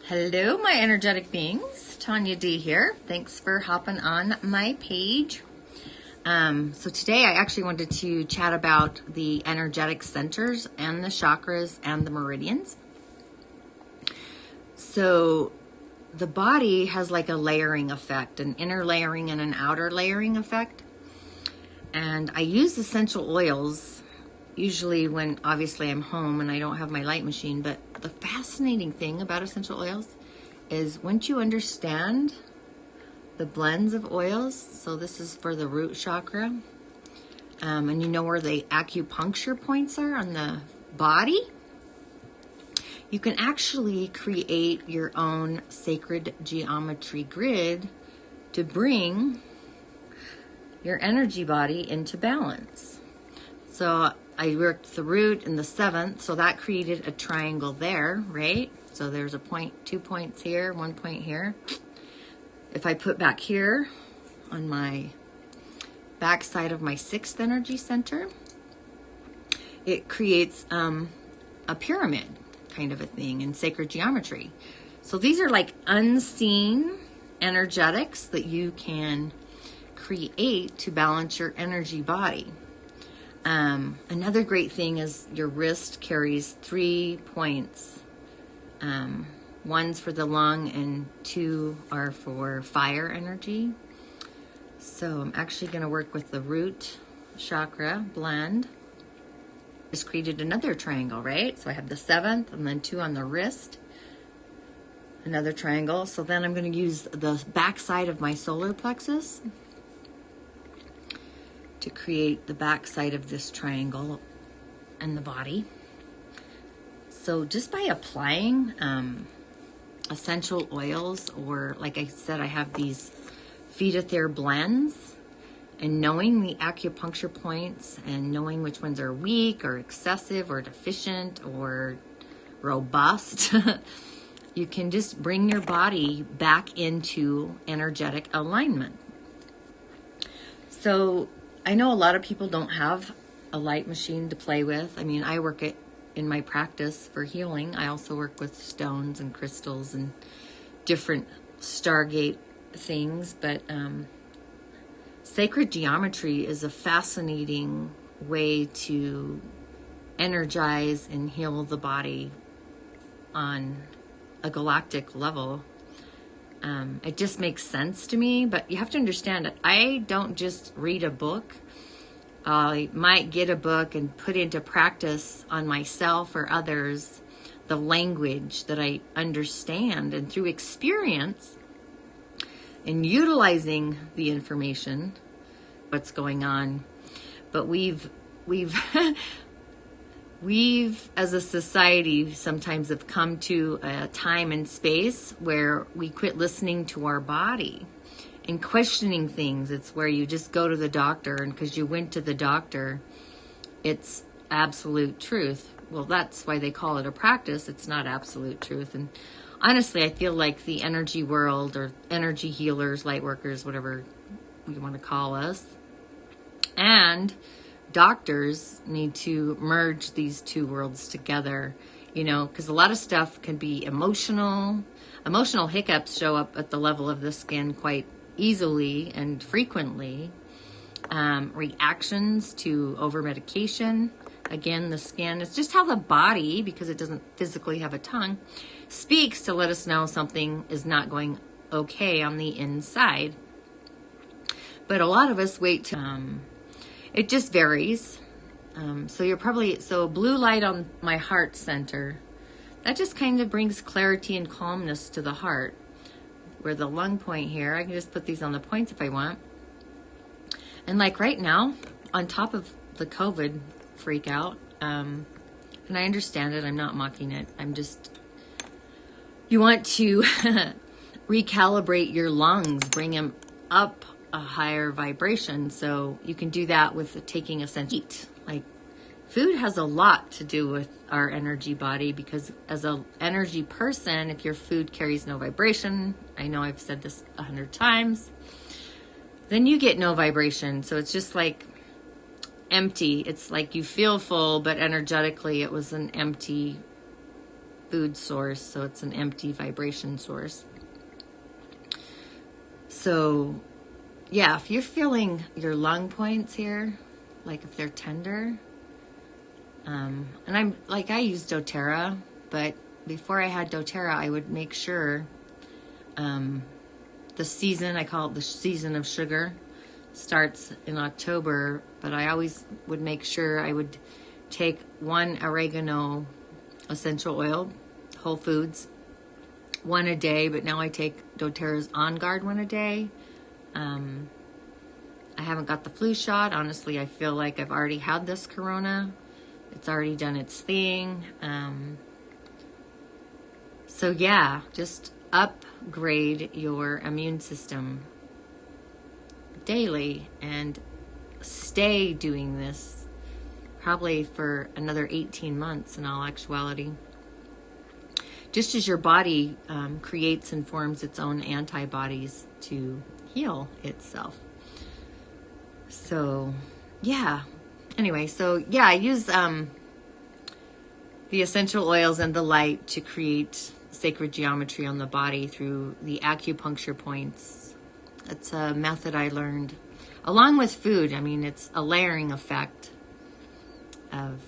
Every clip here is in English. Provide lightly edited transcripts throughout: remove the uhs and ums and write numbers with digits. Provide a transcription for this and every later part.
Hello, my energetic beings. Tanya D here. Thanks for hopping on my page. So today I actually wanted to chat about the energetic centers and the chakras and the meridians. So the body has like a layering effect, an inner layering and an outer layering effect. And I use essential oils usually when obviously I'm home and I don't have my light machine. But the fascinating thing about essential oils is once you understand the blends of oils, so this is for the root chakra, and you know where the acupuncture points are on the body, you can actually create your own sacred geometry grid to bring your energy body into balance. So I worked the root and the seventh, so that created a triangle there, right? So there's a point, 2 points here, 1 point here. If I put back here on my back side of my sixth energy center, it creates a pyramid kind of a thing in sacred geometry. So these are like unseen energetics that you can create to balance your energy body. Another great thing is your wrist carries 3 points. One's for the lung and 2 are for fire energy. So I'm actually going to work with the root chakra blend. Just created another triangle, right? So I have the 7th and then 2 on the wrist. Another triangle. So then I'm going to use the back side of my solar plexus to create the back side of this triangle and the body. So just by applying essential oils, or like I said, I have these Vita blends, and knowing the acupuncture points and knowing which ones are weak or excessive or deficient or robust, you can just bring your body back into energetic alignment. So I know a lot of people don't have a light machine to play with. I mean, I work it in my practice for healing. I also work with stones and crystals and different Stargate things. But sacred geometry is a fascinating way to energize and heal the body on a galactic level. It just makes sense to me, but you have to understand that I don't just read a book. I might get a book and put into practice on myself or others the language that I understand, and through experience and utilizing the information, what's going on. But we've as a society sometimes have come to a time and space where we quit listening to our body and questioning things. It's where you just go to the doctor, and because you went to the doctor, it's absolute truth. Well, that's why they call it a practice. It's not absolute truth. And honestly, I feel like the energy world, or energy healers, light workers, whatever we want to call us, and doctors need to merge these two worlds together, you know, because a lot of stuff can be emotional. Emotional hiccups show up at the level of the skin quite easily and frequently. Reactions to over medication, again, the skin, it's just how the body, because it doesn't physically have a tongue, speaks to let us know something is not going okay on the inside. But a lot of us wait to it just varies. So blue light on my heart center, that just kind of brings clarity and calmness to the heart. Where the lung point here, I can just put these on the points if I want. And like right now, on top of the COVID freak out, and I understand it, I'm not mocking it. You want to recalibrate your lungs, bring them up a higher vibration. So you can do that with taking essential heat. Like food has a lot to do with our energy body, because as an energy person, if your food carries no vibration, I know I've said this 100 times, then you get no vibration. So it's just like empty. It's like you feel full, but energetically it was an empty food source, so it's an empty vibration source. So, yeah, if you're feeling your lung points here, like if they're tender, and I use doTERRA, but before I had doTERRA, I would make sure the season, I call it the season of sugar, starts in October, but I always would make sure I would take 1 oregano essential oil, Whole Foods, 1 a day, but now I take doTERRA's On Guard 1 a day. I haven't got the flu shot. Honestly, I feel like I've already had this corona. It's already done its thing. So yeah, just upgrade your immune system daily and stay doing this probably for another 18 months in all actuality. Just as your body creates and forms its own antibodies to heal itself. So, yeah. Anyway, so yeah, I use the essential oils and the light to create sacred geometry on the body through the acupuncture points. It's a method I learned along with food. I mean, it's a layering effect of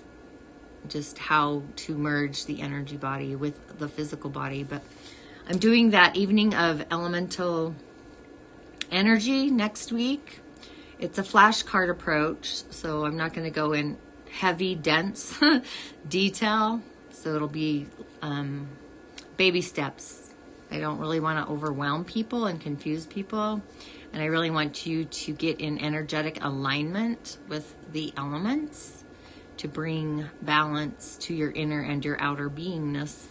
just how to merge the energy body with the physical body. But I'm doing that evening of elemental energy next week. It's a flashcard approach, so I'm not going to go in heavy, dense detail. So it'll be baby steps. I don't really want to overwhelm people and confuse people. And I really want you to get in energetic alignment with the elements to bring balance to your inner and your outer beingness.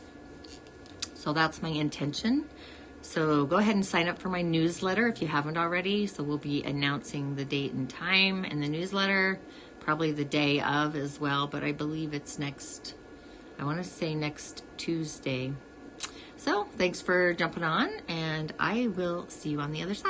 So that's my intention. So go ahead and sign up for my newsletter if you haven't already. So we'll be announcing the date and time in the newsletter, probably the day of as well, but I believe it's next Tuesday. So thanks for jumping on, and I will see you on the other side.